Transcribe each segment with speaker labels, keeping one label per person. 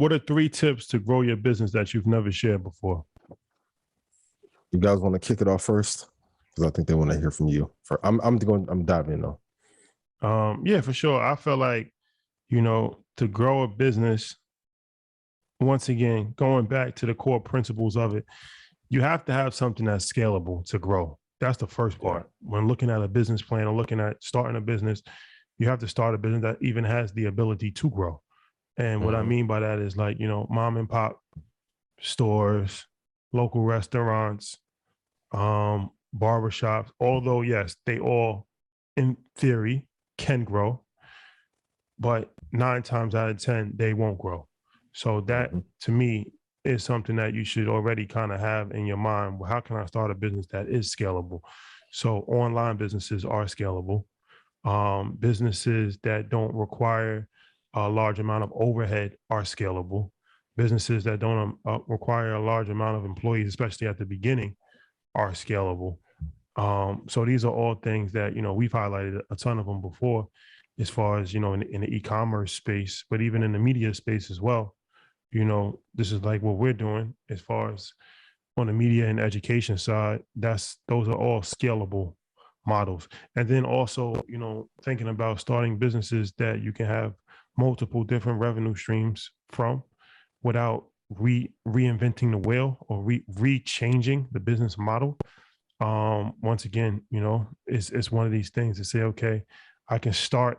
Speaker 1: what are 3 tips to grow your business that you've never shared before?
Speaker 2: You guys want to kick it off first? Because I think they want to hear from you. I'm diving in though.
Speaker 1: Yeah, for sure. I feel like, to grow a business, once again, going back to the core principles of it, you have to have something that's scalable to grow. That's the first part. When looking at a business plan or looking at starting a business, you have to start a business that even has the ability to grow. And what I mean by that is like, mom and pop stores, local restaurants, barbershops, although yes, they all in theory can grow, but 9 times out of 10, they won't grow. So that to me is something that you should already kind of have in your mind. Well, how can I start a business that is scalable? So online businesses are scalable. Businesses that don't require a large amount of overhead are scalable. Businesses that don't require a large amount of employees, especially at the beginning, are scalable. So these are all things that, we've highlighted a ton of them before, as far as, in the e-commerce space, but even in the media space as well. This is like what we're doing as far as on the media and education side. Those are all scalable models. And then also, thinking about starting businesses that you can have multiple different revenue streams from without reinventing the wheel or re-changing the business model. Once again, it's one of these things to say, okay, I can start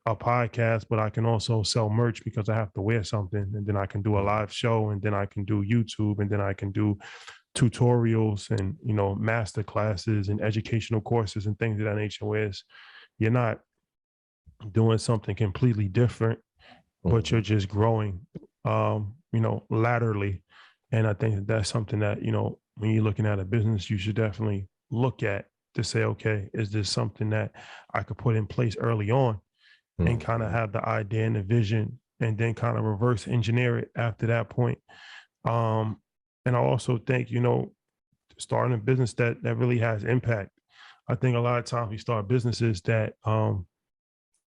Speaker 1: a podcast, but I can also sell merch because I have to wear something, and then I can do a live show, and then I can do YouTube, and then I can do tutorials and, master classes and educational courses and things of that nature, whereas you're not doing something completely different, but you're just growing, laterally. And I think that's something that, when you're looking at a business, you should definitely look at to say, okay, is this something that I could put in place early on and kind of have the idea and the vision, and then kind of reverse engineer it after that point. And I also think, starting a business that really has impact. I think a lot of times we start businesses that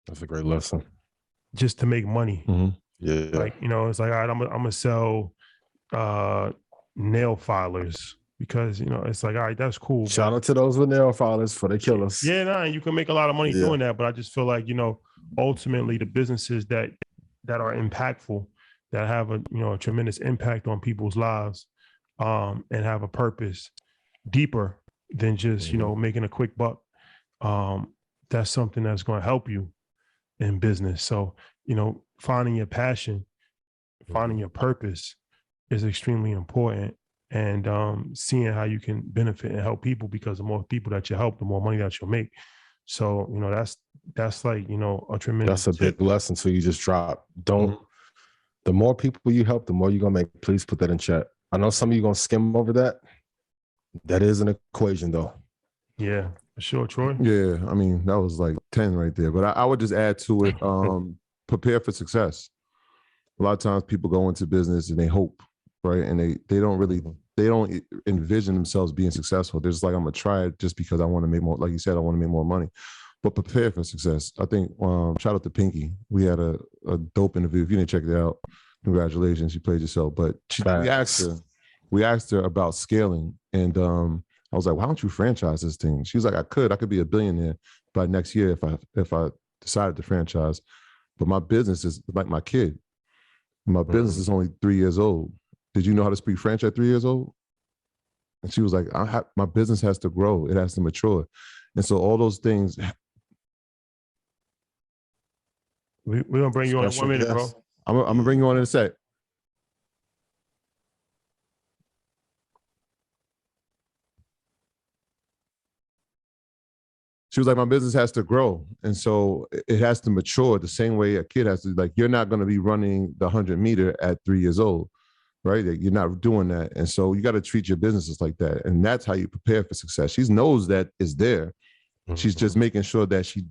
Speaker 2: that's a great lesson.
Speaker 1: Just to make money.
Speaker 2: Yeah.
Speaker 1: Like, it's like, all right, I'm gonna sell nail filers because, it's like, all right, that's cool.
Speaker 2: Shout out to those with nail filers for the killers.
Speaker 1: Yeah, no, you can make a lot of money doing that, but I just feel like, ultimately the businesses that are impactful, that have a tremendous impact on people's lives, and have a purpose deeper than just, making a quick buck. That's something that's going to help you in business. So, finding your passion, finding your purpose is extremely important, and seeing how you can benefit and help people, because the more people that you help, the more money that you'll make. So, that's like, a tremendous.
Speaker 2: That's a big lesson. So you just drop. The more people you help, the more you're going to make. Please put that in chat. I know some of you going to skim over that. That is an equation though.
Speaker 1: Yeah, for sure, Troy.
Speaker 3: Yeah, I mean, that was like 10 right there. But I would just add to it, prepare for success. A lot of times people go into business and they hope, right? And they don't envision themselves being successful. They're just like, I'm going to try it just because I want to make more, like you said, I want to make more money. But prepare for success. I think, shout out to Pinky. We had a dope interview. If you didn't check it out, congratulations, you played yourself. But we asked her about scaling. And I was like, why don't you franchise this thing? She was like, I could be a billionaire by next year if I decided to franchise. But my business is like my kid. My business is only 3 years old. Did you know how to speak French at 3 years old? And she was like, my business has to grow. It has to mature. And so all those things.
Speaker 1: We're going to bring you on in 1 minute, bro.
Speaker 3: I'm going to bring you on in a sec. She was like, my business has to grow. And so it has to mature the same way a kid has to. Like, you're not going to be running the 100-meter at 3 years old, right? You're not doing that. And so you got to treat your businesses like that. And that's how you prepare for success. She knows that is there. She's just making sure that she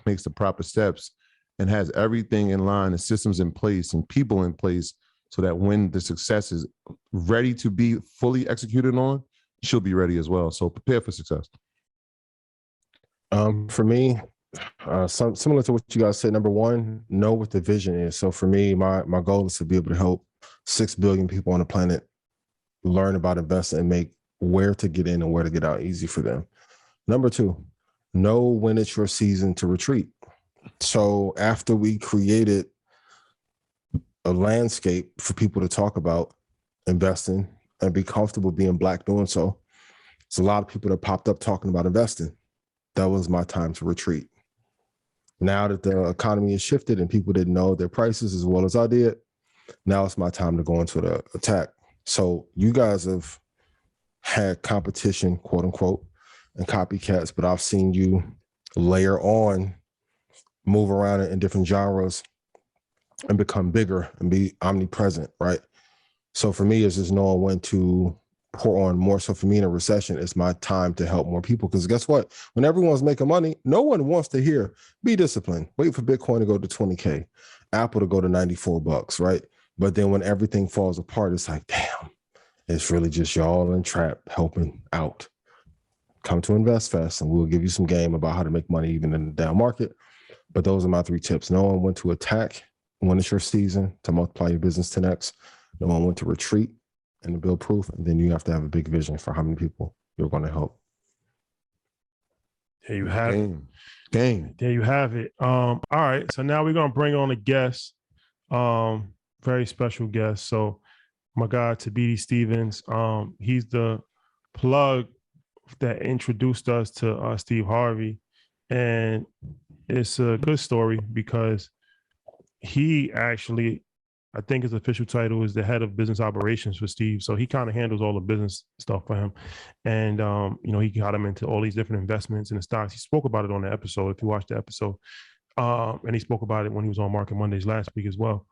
Speaker 3: makes the proper steps and has everything in line and systems in place and people in place so that when the success is ready to be fully executed on, she'll be ready as well. So prepare for success.
Speaker 2: For me, Similar to what you guys said. Number one, know what the vision is. So for me, my goal is to be able to help 6 billion people on the planet learn about investing and make where to get in and where to get out easy for them. Number two, know when it's your season to retreat. So after we created a landscape for people to talk about investing and be comfortable being Black doing so, there's a lot of people that popped up talking about investing. That was my time to retreat. Now that the economy has shifted and people didn't know their prices as well as I did, now it's my time to go into the attack. So you guys have had competition, quote unquote, and copycats, but I've seen you layer on, move around in different genres and become bigger and be omnipresent, right? So for me, it's just knowing when to pour on more. So for me in a recession, it's my time to help more people. Because guess what? When everyone's making money, no one wants to hear, be disciplined. Wait for Bitcoin to go to 20K, Apple to go to $94, right? But then when everything falls apart, it's like, damn, it's really just y'all in trap helping out. Come to Invest Fest and we'll give you some game about how to make money even in the down market. But those are my 3 tips. Knowing when to attack, when it's your season to multiply your business 10x, knowing when to retreat and to build proof. And then you have to have a big vision for how many people you're going to help.
Speaker 1: There you have it.
Speaker 3: Game.
Speaker 1: There you have it. All right. So now we're going to bring on a guest, very special guest. So my guy, Tabidi Stevens, he's the plug that introduced us to Steve Harvey. And it's a good story because he actually, I think his official title is the head of business operations for Steve. So he kind of handles all the business stuff for him. And, he got him into all these different investments in the stocks. He spoke about it on the episode, if you watched the episode. And he spoke about it when he was on Market Mondays last week as well.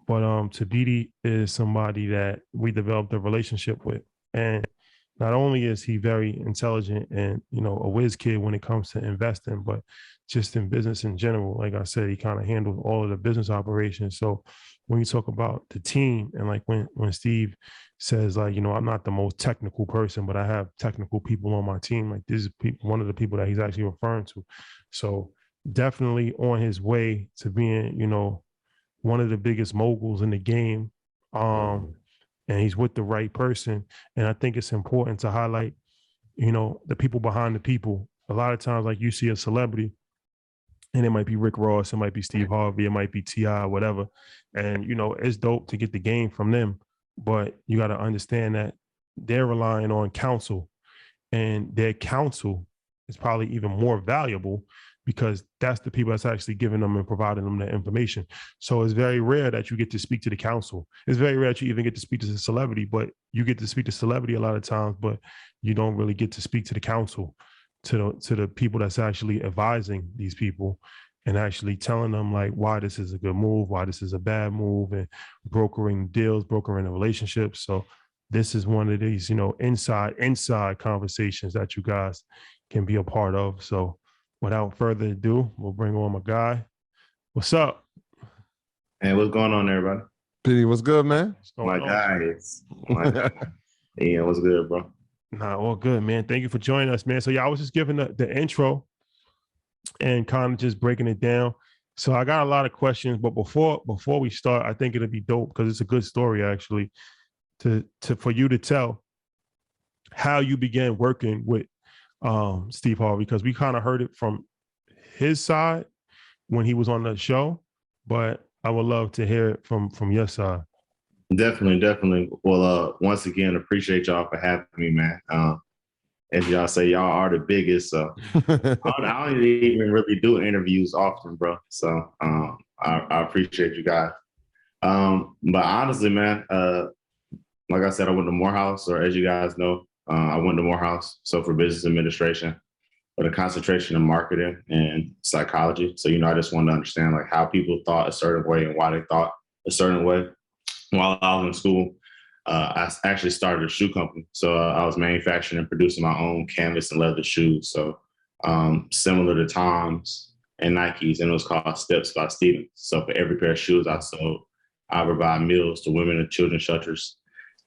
Speaker 1: But Tabidi is somebody that we developed a relationship with. And not only is he very intelligent and, a whiz kid when it comes to investing, but just in business in general, like I said, he kind of handles all of the business operations. So when you talk about the team and like when Steve says like, I'm not the most technical person, but I have technical people on my team, like this is one of the people that he's actually referring to. So definitely on his way to being, one of the biggest moguls in the game. And he's with the right person. And I think it's important to highlight, the people behind the people. A lot of times, like you see a celebrity and it might be Rick Ross, it might be Steve Harvey, it might be T.I., whatever. And, it's dope to get the game from them. But you got to understand that they're relying on counsel, and their counsel is probably even more valuable because that's the people that's actually giving them and providing them the information. So it's very rare that you get to speak to the counsel. It's very rare that you even get to speak to the celebrity, but you get to speak to celebrity a lot of times, but you don't really get to speak to the counsel, to the people that's actually advising these people and actually telling them like why this is a good move, why this is a bad move, and brokering deals, brokering the relationships. So this is one of these, inside conversations that you guys can be a part of. So without further ado, we'll bring on my guy. What's up?
Speaker 4: Hey, what's going on, everybody?
Speaker 3: Pity, what's good, man?
Speaker 4: My guys. Yeah, what's good, bro?
Speaker 1: Nah, all good, man. Thank you for joining us, man. So yeah, I was just giving the intro and kind of just breaking it down. So I got a lot of questions, but before we start, I think it'll be dope because it's a good story actually for you to tell how you began working with Steve Harvey, because we kind of heard it from his side when he was on the show, but I would love to hear it from your side.
Speaker 4: Definitely. Well, once again, appreciate y'all for having me, man. As y'all say, y'all are the biggest, so I don't even really do interviews often, bro. So I appreciate you guys. But honestly, man, like I said, I went to Morehouse, or as you guys know, I went to Morehouse, so for business administration, with a concentration in marketing and psychology. So, I just wanted to understand like how people thought a certain way and why they thought a certain way. While I was in school, I actually started a shoe company. So I was manufacturing and producing my own canvas and leather shoes. So similar to Tom's and Nike's, and it was called Steps by Stevens. So for every pair of shoes I sold, I provide meals to women and children shelters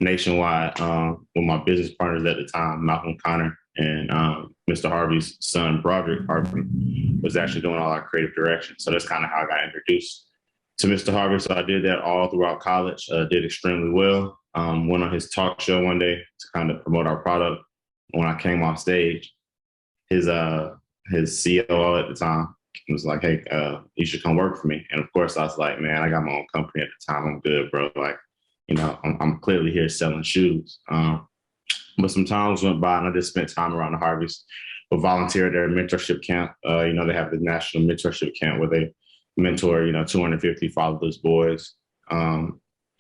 Speaker 4: nationwide with my business partners at the time, Malcolm Connor And Mr. Harvey's son, Broderick Harvey, was actually doing all our creative direction. So that's kind of how I got introduced to Mr. Harvey. So I did that all throughout college, did extremely well. Went on his talk show one day to kind of promote our product. When I came off stage, his COO at the time was like, "Hey, you should come work for me." And of course, I was like, "Man, I got my own company at the time. I'm good, bro. Like, you know, I'm clearly here selling shoes." But some times went by, and I just spent time around the Harveys. But volunteered at their mentorship camp. You know, they have the national mentorship camp where they mentor, 250 fatherless boys.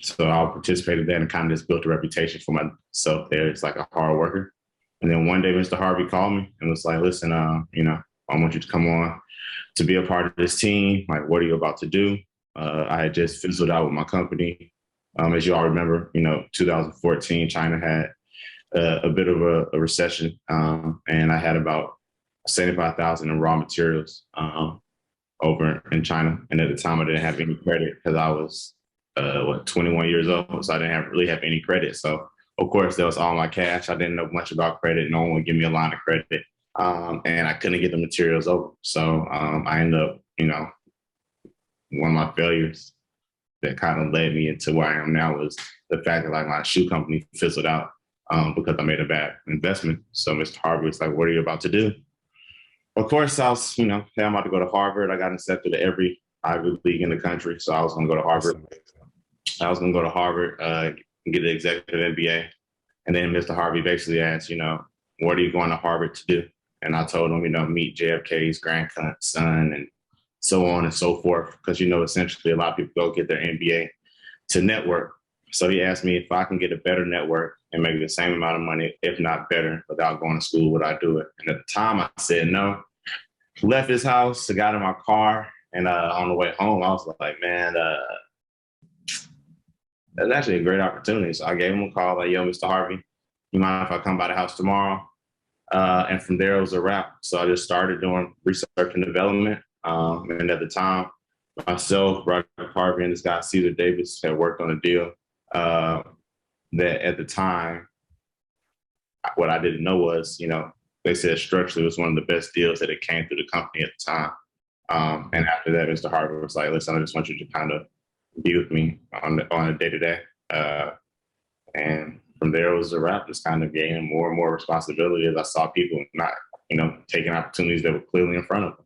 Speaker 4: So I participated there and kind of just built a reputation for myself there. It's like a hard worker. And then one day, Mr. Harvey called me and was like, "Listen, I want you to come on to be a part of this team. Like, what are you about to do?" I had just fizzled out with my company. As you all remember, 2014, China had a bit of a recession, and I had about 75,000 in raw materials over in China. And at the time, I didn't have any credit because I was 21 years old, so I didn't really have any credit. So of course, that was all my cash. I didn't know much about credit. No one would give me a line of credit, and I couldn't get the materials over. So I ended up, one of my failures that kind of led me into where I am now was the fact that like my shoe company fizzled out because I made a bad investment. So Mr. Harvey was like, "What are you about to do?" Of course, I was, hey, I'm about to go to Harvard. I got accepted to every Ivy League in the country, so I was going to go to Harvard. I was going to go to Harvard and get an executive MBA. And then Mr. Harvey basically asked, "What are you going to Harvard to do?" And I told him, meet JFK's grandson and so on and so forth. Because, essentially a lot of people go get their MBA to network. So he asked me if I can get a better network and make the same amount of money, if not better, without going to school, would I do it? And at the time I said no. Left his house, I got in my car, and on the way home, I was like, man, that's actually a great opportunity. So I gave him a call, like, "Yo, Mr. Harvey, you mind if I come by the house tomorrow?" And from there, it was a wrap. So I just started doing research and development. And at the time, myself, Roger Harvey, and this guy, Cesar Davis, had worked on a deal that at the time, what I didn't know was, they said structurally it was one of the best deals that it came through the company at the time. And after that, Mr. Harvey was like, "Listen, I just want you to kind of be with me on a day-to-day." And from there, it was a wrap, just kind of gaining more and more responsibility as I saw people not, taking opportunities that were clearly in front of them.